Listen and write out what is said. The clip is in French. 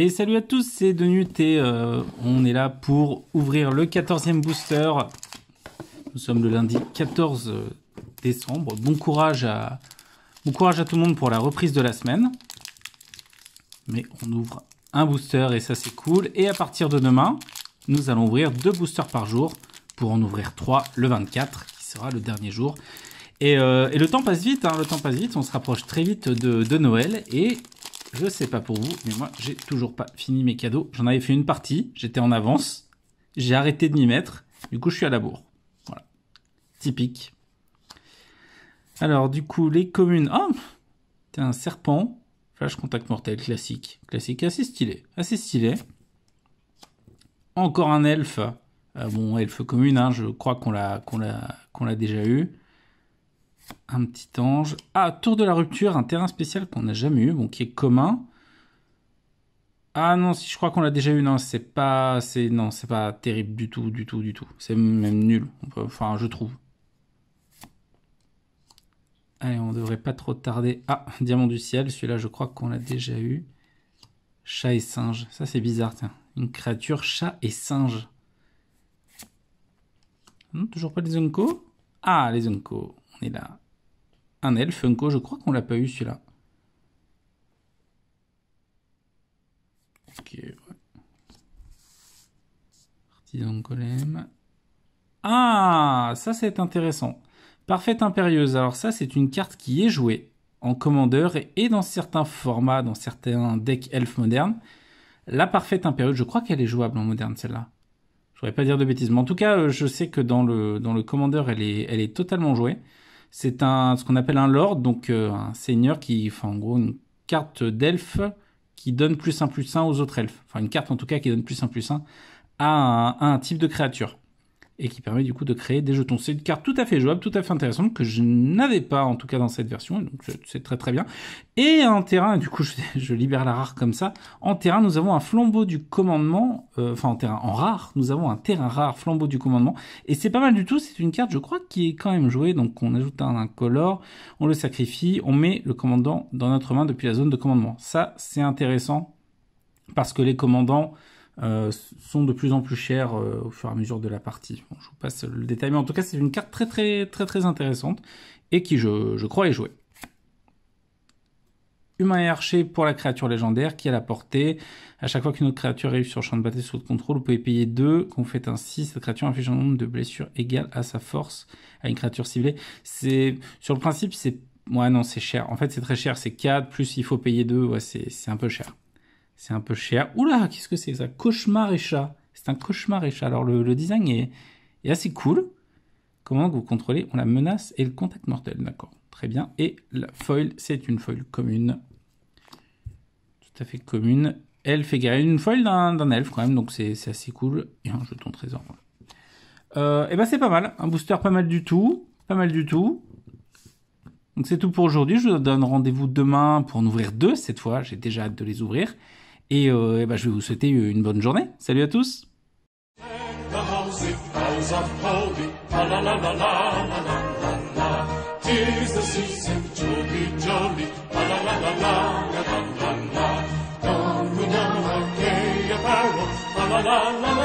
Et salut à tous, c'est Denut et on est là pour ouvrir le 14e booster. Nous sommes le lundi 14 décembre. Bon courage à tout le monde pour la reprise de la semaine. Mais on ouvre un booster et ça c'est cool. Et à partir de demain, nous allons ouvrir 2 boosters par jour pour en ouvrir 3 le 24 qui sera le dernier jour. Et le temps passe vite, hein, on se rapproche très vite de Noël et je sais pas pour vous, mais moi j'ai toujours pas fini mes cadeaux. J'en avais fait une partie, j'étais en avance, j'ai arrêté de m'y mettre, du coup je suis à la bourre. Voilà, typique. Alors du coup les communes, oh, t'as un serpent, flash contact mortel, classique, assez stylé. Encore un elfe, bon elfe commune, hein, je crois qu'on l'a déjà eu. Un petit ange. Ah, tour de la rupture, un terrain spécial qu'on n'a jamais eu, bon, qui est commun. Ah non, si je crois qu'on l'a déjà eu, non, c'est pas terrible du tout. C'est même nul, enfin, je trouve. Allez, on devrait pas trop tarder. Ah, diamant du ciel, celui-là, je crois qu'on l'a déjà eu. Chat et singe, ça c'est bizarre, tiens. Une créature chat et singe. Non, toujours pas les Unco. Ah, les Unco, on est là. Un elfe Funko, je crois qu'on l'a pas eu celui-là. Ok, ouais. Partisan golem. Ah, ça c'est intéressant. Parfaite impérieuse. Alors ça c'est une carte qui est jouée en commandeur et dans certains formats, dans certains decks elfes modernes. La parfaite impérieuse, je crois qu'elle est jouable en moderne celle-là. Je voudrais pas dire de bêtises, mais en tout cas, je sais que dans le commandeur, elle est totalement jouée. C'est ce qu'on appelle un lord, donc un seigneur qui, enfin en gros, une carte d'elfe qui donne +1/+1 aux autres elfes. Enfin une carte en tout cas qui donne +1/+1 à un type de créature. Et qui permet du coup de créer des jetons. C'est une carte tout à fait jouable, tout à fait intéressante, que je n'avais pas en tout cas dans cette version, donc c'est très bien. Et en terrain, du coup je libère la rare comme ça, en terrain nous avons un flambeau du commandement, en rare, nous avons un terrain rare, flambeau du commandement, et c'est pas mal du tout, c'est une carte je crois qui est quand même jouée, donc on ajoute un incolore, on le sacrifie, on met le commandant dans notre main depuis la zone de commandement. Ça c'est intéressant, parce que les commandants sont de plus en plus chers au fur et à mesure de la partie. Bon, je vous passe le détail, mais en tout cas c'est une carte très intéressante et qui je crois est jouée. Humain et archer pour la créature légendaire qui a la portée. À chaque fois qu'une autre créature arrive sur le champ de bataille sous votre contrôle, vous pouvez payer 2. Quand vous faites un 6, cette créature inflige un nombre de blessures égal à sa force à une créature ciblée. Sur le principe, ouais non, c'est cher. En fait, c'est très cher. C'est 4, plus il faut payer 2. Ouais, c'est un peu cher. C'est un peu cher. Oula, qu'est-ce que c'est ça? Cauchemar et chat. C'est un cauchemar et chat. Alors, le design est assez cool. Comment vous contrôlez? On la menace et le contact mortel. D'accord. Très bien. Et la foil, c'est une foil commune. Tout à fait commune. Elfe et guerrier. Une foil d'un elfe quand même. Donc, c'est assez cool. Et un jeton trésor. Et ben, c'est pas mal. Un booster pas mal du tout. Donc, c'est tout pour aujourd'hui. Je vous donne rendez-vous demain pour en ouvrir 2 cette fois. J'ai déjà hâte de les ouvrir. Et ben, je vais vous souhaiter une bonne journée. Salut à tous. La la la